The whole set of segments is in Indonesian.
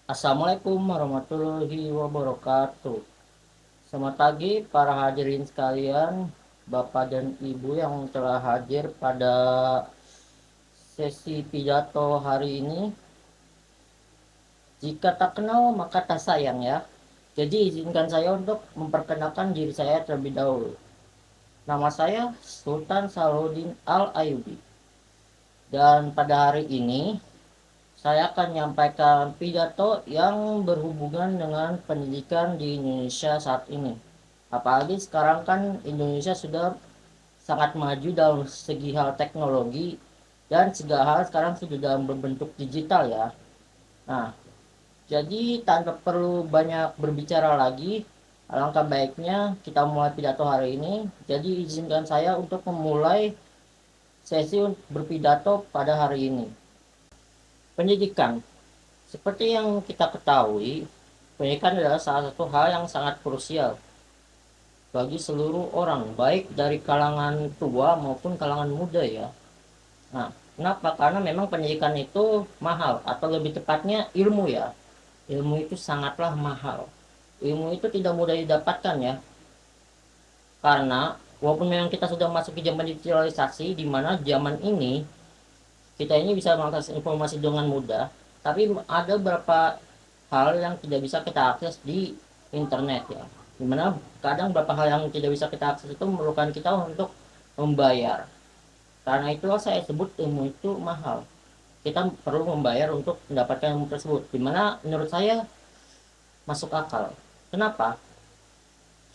Assalamualaikum warahmatullahi wabarakatuh. Selamat pagi para hadirin sekalian, Bapak dan Ibu yang telah hadir pada sesi pidato hari ini. Jika tak kenal maka tak sayang ya. Jadi izinkan saya untuk memperkenalkan diri saya terlebih dahulu. Nama saya Sultan Salahuddin Al-Ayubi. Dan pada hari ini saya akan menyampaikan pidato yang berhubungan dengan pendidikan di Indonesia saat ini. Apalagi sekarang kan Indonesia sudah sangat maju dalam segi hal teknologi dan segala hal sekarang sudah dalam berbentuk digital ya. Nah, jadi tanpa perlu banyak berbicara lagi, alangkah baiknya kita mulai pidato hari ini. Jadi izinkan saya untuk memulai sesi berpidato pada hari ini. Pendidikan. Seperti yang kita ketahui, pendidikan adalah salah satu hal yang sangat krusial bagi seluruh orang, baik dari kalangan tua maupun kalangan muda ya. Nah, kenapa? Karena memang pendidikan itu mahal, atau lebih tepatnya ilmu ya. Ilmu itu sangatlah mahal. Ilmu itu tidak mudah didapatkan ya, karena walaupun memang kita sudah masuk ke zaman digitalisasi, di mana zaman ini kita ini bisa mengakses informasi dengan mudah, tapi ada beberapa hal yang tidak bisa kita akses di internet ya, dimana kadang beberapa hal yang tidak bisa kita akses itu memerlukan kita untuk membayar. Karena itulah saya sebut ilmu itu mahal. Kita perlu membayar untuk mendapatkan ilmu tersebut, dimana menurut saya masuk akal. Kenapa?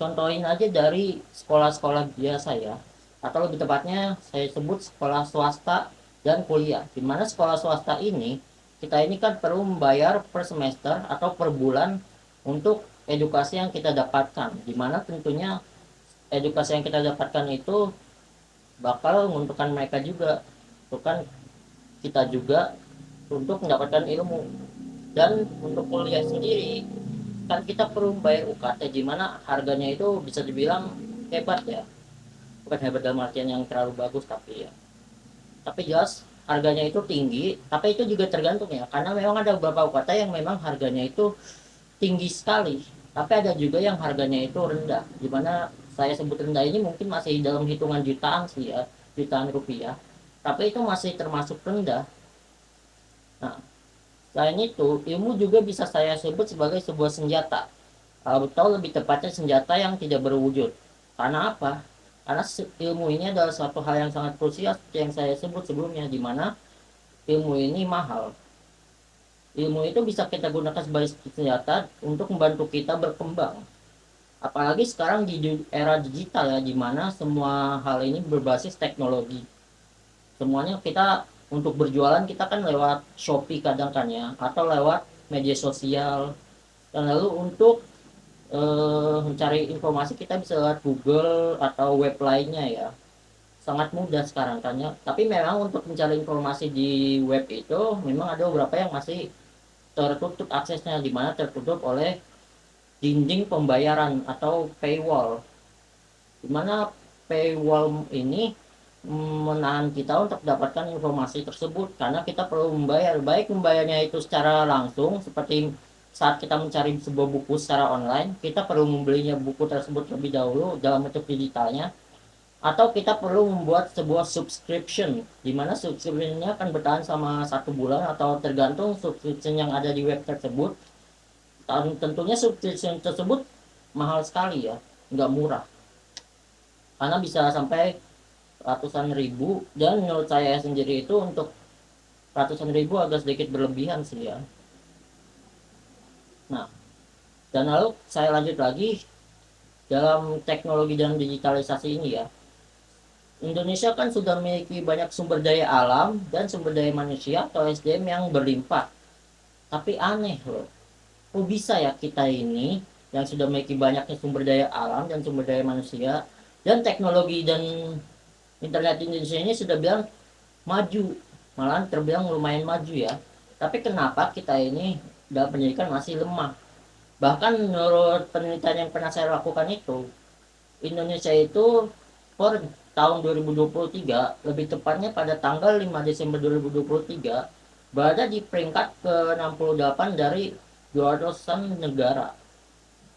Contohin aja dari sekolah-sekolah biasa ya, atau lebih tepatnya saya sebut sekolah swasta dan kuliah. Di mana sekolah swasta ini, kita ini kan perlu membayar per semester atau per bulan untuk edukasi yang kita dapatkan. Di mana tentunya edukasi yang kita dapatkan itu bakal menguntungkan mereka juga, bukan kita juga, untuk mendapatkan ilmu. Dan untuk kuliah sendiri kan kita perlu bayar UKT, di mana harganya itu bisa dibilang hebat ya, bukan hebat dalam artian yang terlalu bagus, tapi jelas harganya itu tinggi. Tapi itu juga tergantung ya, karena memang ada beberapa UKT yang memang harganya itu tinggi sekali, tapi ada juga yang harganya itu rendah, di mana saya sebut rendah ini mungkin masih dalam hitungan jutaan sih ya, jutaan rupiah, tapi itu masih termasuk rendah. Nah, selain itu, ilmu juga bisa saya sebut sebagai sebuah senjata, atau lebih tepatnya senjata yang tidak berwujud. Karena apa? Karena ilmu ini adalah suatu hal yang sangat krusial seperti yang saya sebut sebelumnya, di mana ilmu ini mahal. Ilmu itu bisa kita gunakan sebagai senjata untuk membantu kita berkembang. Apalagi sekarang di era digital ya, di mana semua hal ini berbasis teknologi. Semuanya kita untuk berjualan kita kan lewat Shopee kadang kan ya, atau lewat media sosial. Dan lalu untuk mencari informasi kita bisa lewat Google atau web lainnya ya. Sangat mudah sekarang kan ya. Tapi memang untuk mencari informasi di web itu memang ada beberapa yang masih tertutup aksesnya, di mana tertutup oleh dinding pembayaran atau paywall. Di mana paywall ini menahan kita untuk mendapatkan informasi tersebut, karena kita perlu membayar, baik membayarnya itu secara langsung seperti saat kita mencari sebuah buku secara online, kita perlu membelinya buku tersebut lebih dahulu dalam bentuk digitalnya, atau kita perlu membuat sebuah subscription, di mana subscriptionnya akan bertahan sama 1 bulan atau tergantung subscription yang ada di web tersebut. Dan tentunya subscription tersebut mahal sekali ya, nggak murah, karena bisa sampai ratusan ribu, dan menurut saya sendiri itu untuk ratusan ribu agak sedikit berlebihan sih ya. Nah, dan lalu saya lanjut lagi dalam teknologi dan digitalisasi ini ya. Indonesia kan sudah memiliki banyak sumber daya alam dan sumber daya manusia atau SDM yang berlimpah. Tapi aneh loh, kok bisa ya kita ini yang sudah memiliki banyaknya sumber daya alam dan sumber daya manusia dan teknologi dan internet Indonesia ini sudah bilang maju, malah terbilang lumayan maju ya. Tapi kenapa kita ini dalam pendidikan masih lemah? Bahkan menurut penelitian yang pernah saya lakukan itu, Indonesia itu per tahun 2023, lebih tepatnya pada tanggal 5 Desember 2023, berada di peringkat ke-68 dari juara dosen negara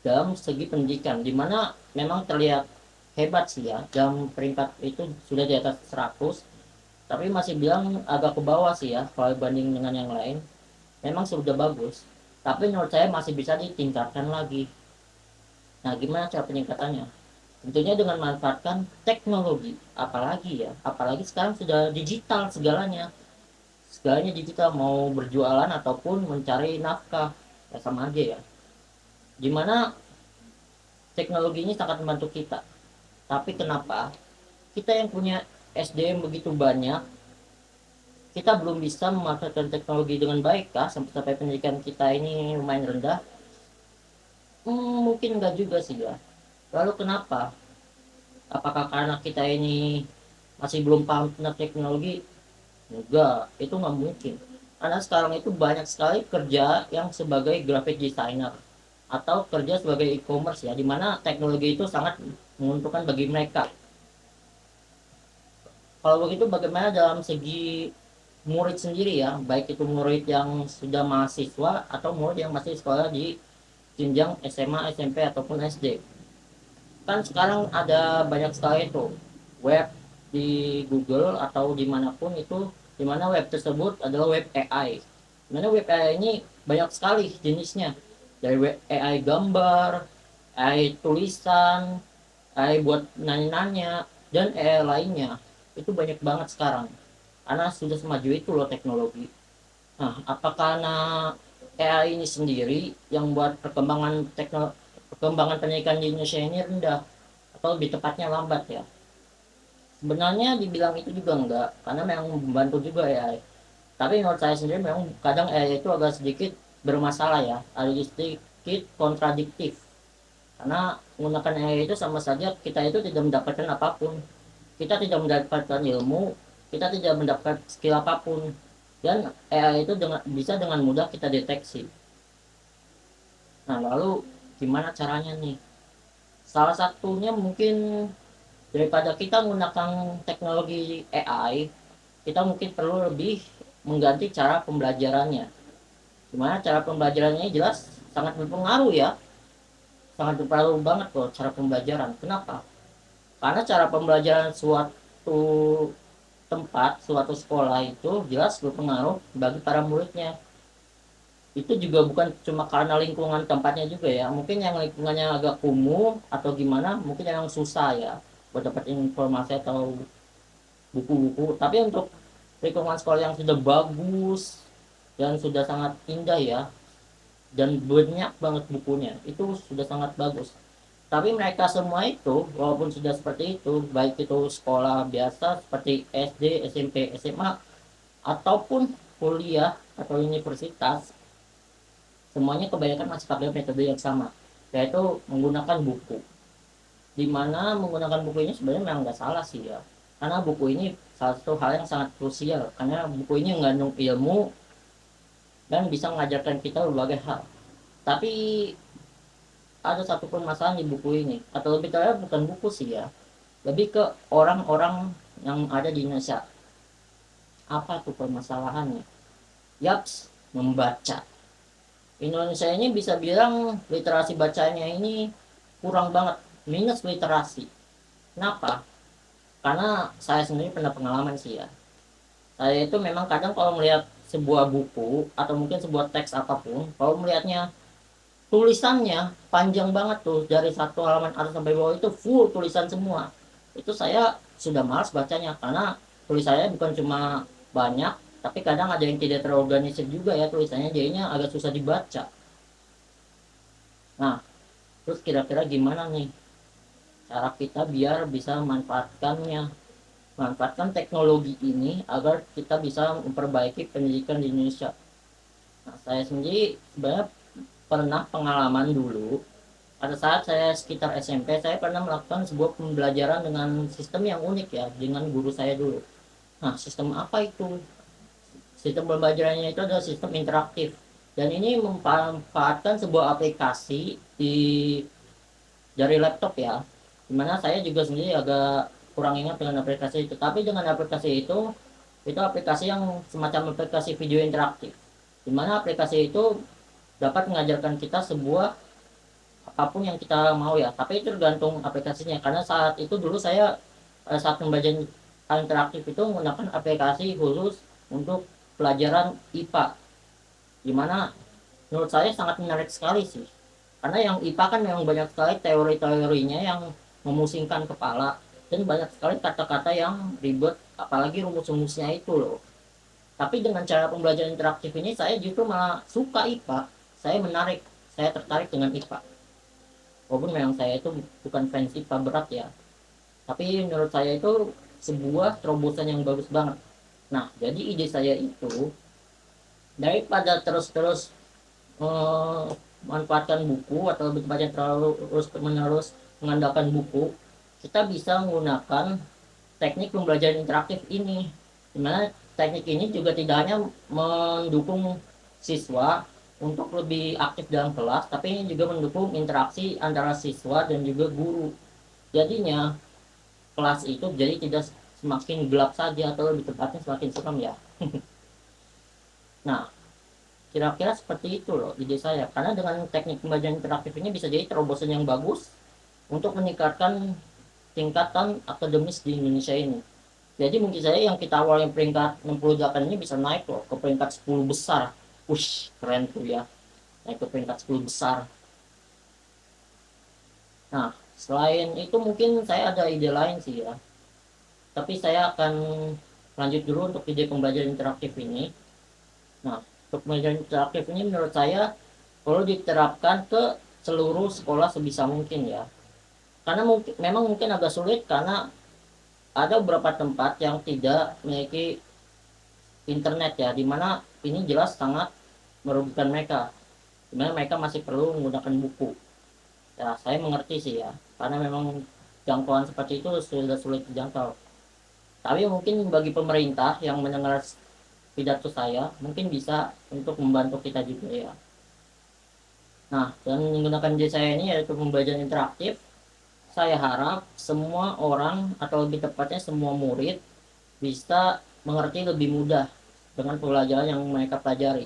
dalam segi pendidikan, dimana memang terlihat hebat sih ya, dalam peringkat itu sudah di atas 100, tapi masih bilang agak ke bawah sih ya kalau dibanding dengan yang lain. Memang sudah bagus, tapi menurut saya masih bisa ditingkatkan lagi. Nah, gimana cara peningkatannya? Tentunya dengan manfaatkan teknologi, apalagi ya, apalagi sekarang sudah digital segalanya. Segalanya digital, mau berjualan ataupun mencari nafkah, ya sama aja ya. Dimana teknologi ini sangat membantu kita. Tapi kenapa kita yang punya SDM begitu banyak, kita belum bisa memanfaatkan teknologi dengan baik kah? Sampai pendidikan kita ini lumayan rendah. Mungkin enggak juga sih ya. Lalu kenapa? Apakah karena kita ini masih belum paham tentang teknologi? Enggak, itu nggak mungkin. Karena sekarang itu banyak sekali kerja yang sebagai graphic designer atau kerja sebagai e-commerce ya, dimana teknologi itu sangat menguntungkan bagi mereka. Kalau begitu bagaimana dalam segi murid sendiri ya, baik itu murid yang sudah mahasiswa atau murid yang masih sekolah di jenjang SMA, SMP ataupun SD. Kan sekarang ada banyak sekali itu web di Google atau dimanapun itu, dimana web tersebut adalah web AI. Dimana web AI ini banyak sekali jenisnya, dari web AI gambar, AI tulisan, AI buat nanya-nanya, dan AI lainnya. Itu banyak banget sekarang karena sudah semaju itu loh teknologi. Nah, apakah karena AI ini sendiri yang buat perkembangan pendidikan di Indonesia ini rendah atau lebih tepatnya lambat ya? Sebenarnya dibilang itu juga enggak, karena memang membantu juga AI. Tapi menurut saya sendiri memang kadang AI itu agak sedikit bermasalah ya, ada sedikit kontradiktif. Karena menggunakan AI itu sama saja kita itu tidak mendapatkan apapun. Kita tidak mendapatkan ilmu, kita tidak mendapatkan skill apapun. Dan AI itu bisa dengan mudah kita deteksi. Nah, lalu gimana caranya nih? Salah satunya mungkin daripada kita menggunakan teknologi AI, kita mungkin perlu lebih mengganti cara pembelajarannya. Gimana cara pembelajarannya jelas sangat berpengaruh ya, sangat berpengaruh banget loh cara pembelajaran. Kenapa? Karena cara pembelajaran suatu tempat, suatu sekolah itu jelas berpengaruh bagi para muridnya. Itu juga bukan cuma karena lingkungan tempatnya juga ya, mungkin yang lingkungannya agak kumuh atau gimana, mungkin yang susah ya buat dapat informasi atau buku-buku. Tapi untuk lingkungan sekolah yang sudah bagus dan sudah sangat indah ya, dan banyak banget bukunya, itu sudah sangat bagus. Tapi mereka semua itu walaupun sudah seperti itu, baik itu sekolah biasa seperti SD, SMP, SMA ataupun kuliah atau universitas, semuanya kebanyakan masih pakai metode yang sama, yaitu menggunakan buku. Dimana menggunakan buku ini sebenarnya memang nggak salah sih ya, karena buku ini salah satu hal yang sangat krusial, karena buku ini mengandung ilmu dan bisa mengajarkan kita berbagai hal. Tapi ada satu permasalahan di buku ini, atau lebih tepatnya bukan buku sih ya, lebih ke orang-orang yang ada di Indonesia. Apa tuh permasalahannya? Yaps, membaca. Indonesia ini bisa bilang literasi bacanya ini kurang banget, minus literasi. Kenapa? Karena saya sendiri pernah pengalaman sih ya. Saya itu memang kadang kalau melihat sebuah buku atau mungkin sebuah teks apapun, kalau melihatnya tulisannya panjang banget tuh, dari satu halaman atas sampai bawah itu full tulisan semua, itu saya sudah malas bacanya, karena tulisannya bukan cuma banyak, tapi kadang ada yang tidak terorganisir juga ya tulisannya, jadinya agak susah dibaca. Nah, terus kira-kira gimana nih cara kita biar bisa manfaatkan teknologi ini agar kita bisa memperbaiki pendidikan di Indonesia? Nah, saya sendiri sebenarnya pernah pengalaman dulu. Pada saat saya sekitar SMP, saya pernah melakukan sebuah pembelajaran dengan sistem yang unik ya, dengan guru saya dulu. Nah, sistem apa itu? Sistem pembelajarannya itu adalah sistem interaktif. Dan ini memanfaatkan sebuah aplikasi dari laptop ya. Dimana saya juga sendiri agak kurang ingat dengan aplikasi itu. Tapi dengan aplikasi itu aplikasi yang semacam aplikasi video interaktif. Dimana aplikasi itu dapat mengajarkan kita sebuah apapun yang kita mau ya, tapi itu tergantung aplikasinya. Karena saat itu dulu saya saat pembelajaran interaktif itu menggunakan aplikasi khusus untuk pelajaran IPA, dimana menurut saya sangat menarik sekali sih, karena yang IPA kan memang banyak sekali teori-teorinya yang memusingkan kepala, dan banyak sekali kata-kata yang ribet, apalagi rumus-rumusnya itu loh. Tapi dengan cara pembelajaran interaktif ini saya justru malah suka IPA, saya tertarik dengan IPA. Walaupun memang saya itu bukan fans IPA berat ya, tapi menurut saya itu sebuah terobosan yang bagus banget. Nah, jadi ide saya itu, daripada terus-terus manfaatkan buku atau baca terus menerus mengandalkan buku, kita bisa menggunakan teknik pembelajaran interaktif ini, dimana teknik ini juga tidak hanya mendukung siswa untuk lebih aktif dalam kelas, tapi ini juga mendukung interaksi antara siswa dan juga guru. Jadinya kelas itu jadi tidak semakin gelap saja, atau lebih tepatnya semakin seram ya. Nah, kira-kira seperti itu loh ide saya, karena dengan teknik pembelajaran interaktif ini bisa jadi terobosan yang bagus untuk meningkatkan tingkatan akademis di Indonesia ini. Jadi mungkin saya yang kita awalnya peringkat 68 ini bisa naik loh ke peringkat 10 besar. Wush, keren tuh ya, naik ke peringkat 10 besar. Nah, selain itu mungkin saya ada ide lain sih ya, tapi saya akan lanjut dulu untuk ide pembelajaran interaktif ini. Nah, untuk pembelajaran interaktif ini menurut saya perlu diterapkan ke seluruh sekolah sebisa mungkin ya. Karena memang mungkin agak sulit karena ada beberapa tempat yang tidak memiliki internet ya, dimana ini jelas sangat merugikan mereka, dimana mereka masih perlu menggunakan buku. Ya, saya mengerti sih ya, karena memang jangkauan seperti itu sudah sulit dijangkau. Tapi mungkin bagi pemerintah yang mendengar pidato saya, mungkin bisa untuk membantu kita juga ya. Nah, dan menggunakan ide saya ini yaitu pembelajaran interaktif, saya harap semua orang, atau lebih tepatnya semua murid, bisa mengerti lebih mudah dengan pelajaran yang mereka pelajari.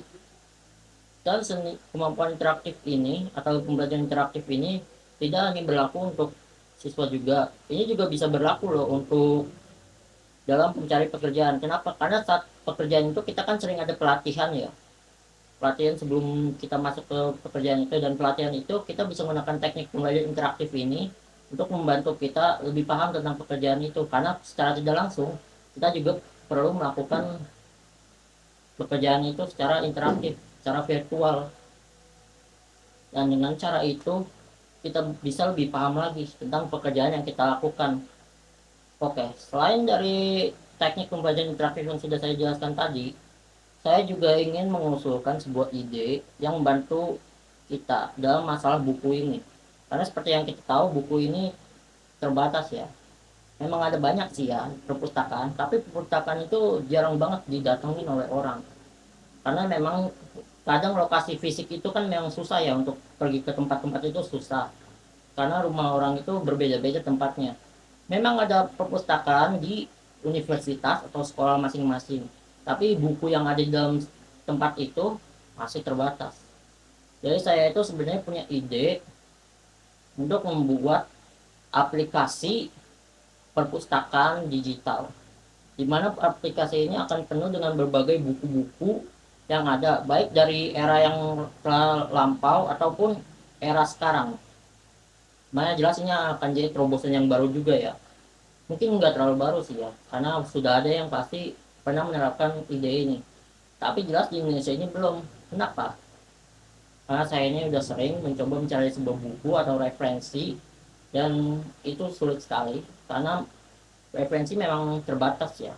Dan kemampuan interaktif ini atau pembelajaran interaktif ini tidak hanya berlaku untuk siswa juga, ini juga bisa berlaku loh untuk dalam mencari pekerjaan. Kenapa? Karena saat pekerjaan itu kita kan sering ada pelatihan ya, pelatihan sebelum kita masuk ke pekerjaan itu, dan pelatihan itu kita bisa menggunakan teknik pembelajaran interaktif ini untuk membantu kita lebih paham tentang pekerjaan itu, karena secara tidak langsung kita juga perlu melakukan pekerjaan itu secara interaktif, secara virtual, dan dengan cara itu kita bisa lebih paham lagi tentang pekerjaan yang kita lakukan. Oke, selain dari teknik pembelajaran interaktif yang sudah saya jelaskan tadi, saya juga ingin mengusulkan sebuah ide yang membantu kita dalam masalah buku ini. Karena seperti yang kita tahu, buku ini terbatas ya. Memang ada banyak sih ya perpustakaan, tapi perpustakaan itu jarang banget didatengin oleh orang. Karena memang kadang lokasi fisik itu kan memang susah ya, untuk pergi ke tempat-tempat itu susah. Karena rumah orang itu berbeda-beda tempatnya. Memang ada perpustakaan di universitas atau sekolah masing-masing, tapi buku yang ada di dalam tempat itu masih terbatas. Jadi saya itu sebenarnya punya ide untuk membuat aplikasi perpustakaan digital, di mana aplikasi ini akan penuh dengan berbagai buku-buku yang ada, baik dari era yang telah lampau ataupun era sekarang. Mana jelas ini akan jadi terobosan yang baru juga ya. Mungkin nggak terlalu baru sih ya, karena sudah ada yang pasti pernah menerapkan ide ini. Tapi jelas di Indonesia ini belum. Kenapa? Karena saya ini udah sering mencoba mencari sebuah buku atau referensi, dan itu sulit sekali karena referensi memang terbatas ya.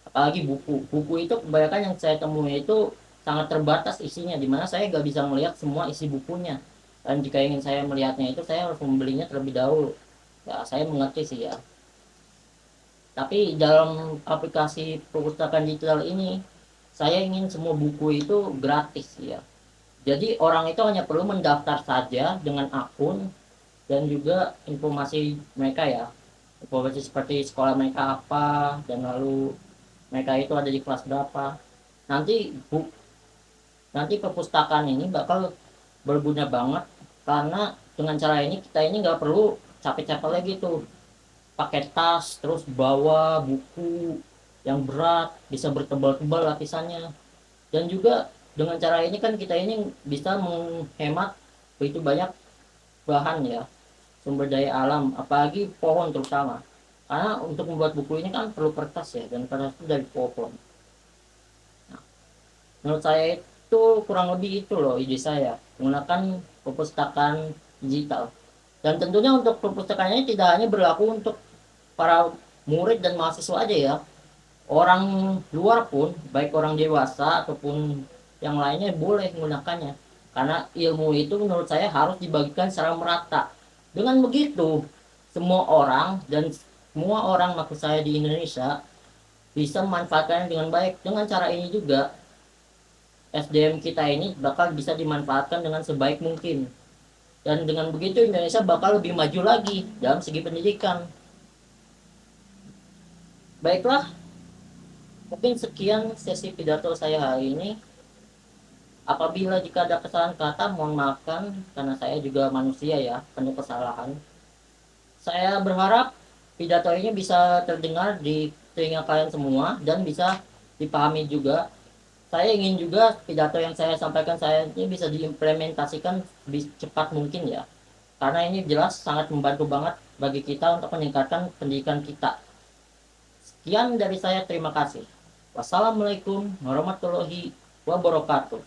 Apalagi buku itu kebanyakan yang saya temui itu sangat terbatas isinya, dimana saya nggak bisa melihat semua isi bukunya, dan jika ingin saya melihatnya itu saya harus membelinya terlebih dahulu. Ya, saya mengerti sih ya. Tapi dalam aplikasi perpustakaan digital ini, saya ingin semua buku itu gratis ya. Jadi orang itu hanya perlu mendaftar saja dengan akun, dan juga informasi mereka ya. Informasi seperti sekolah mereka apa, dan lalu mereka itu ada di kelas berapa. Nanti nanti perpustakaan ini bakal berguna banget, karena dengan cara ini kita ini nggak perlu capek-capek lagi tuh pakai tas terus bawa buku yang berat, bisa bertebal-tebal lapisannya. Dan juga dengan cara ini kan kita ini bisa menghemat begitu banyak bahan ya, sumber daya alam, apalagi pohon terutama, karena untuk membuat buku ini kan perlu kertas ya, dan kertas itu dari pohon. Nah, menurut saya itu kurang lebih itu loh ide saya menggunakan perpustakaan digital. Dan tentunya untuk perpustakaannya tidak hanya berlaku untuk para murid dan mahasiswa aja ya, orang luar pun, baik orang dewasa ataupun yang lainnya boleh menggunakannya, karena ilmu itu menurut saya harus dibagikan secara merata. Dengan begitu semua orang, dan semua orang maksud saya di Indonesia, bisa memanfaatkannya dengan baik. Dengan cara ini juga SDM kita ini bakal bisa dimanfaatkan dengan sebaik mungkin, dan dengan begitu Indonesia bakal lebih maju lagi dalam segi pendidikan. Baiklah, mungkin sekian sesi pidato saya hari ini. Apabila jika ada kesalahan kata, mohon maafkan, karena saya juga manusia ya, penuh kesalahan. Saya berharap pidato ini bisa terdengar di telinga kalian semua dan bisa dipahami juga. Saya ingin juga pidato yang saya sampaikan saya ini bisa diimplementasikan lebih cepat mungkin ya. Karena ini jelas sangat membantu banget bagi kita untuk meningkatkan pendidikan kita. Sekian dari saya, terima kasih. Wassalamualaikum warahmatullahi wabarakatuh.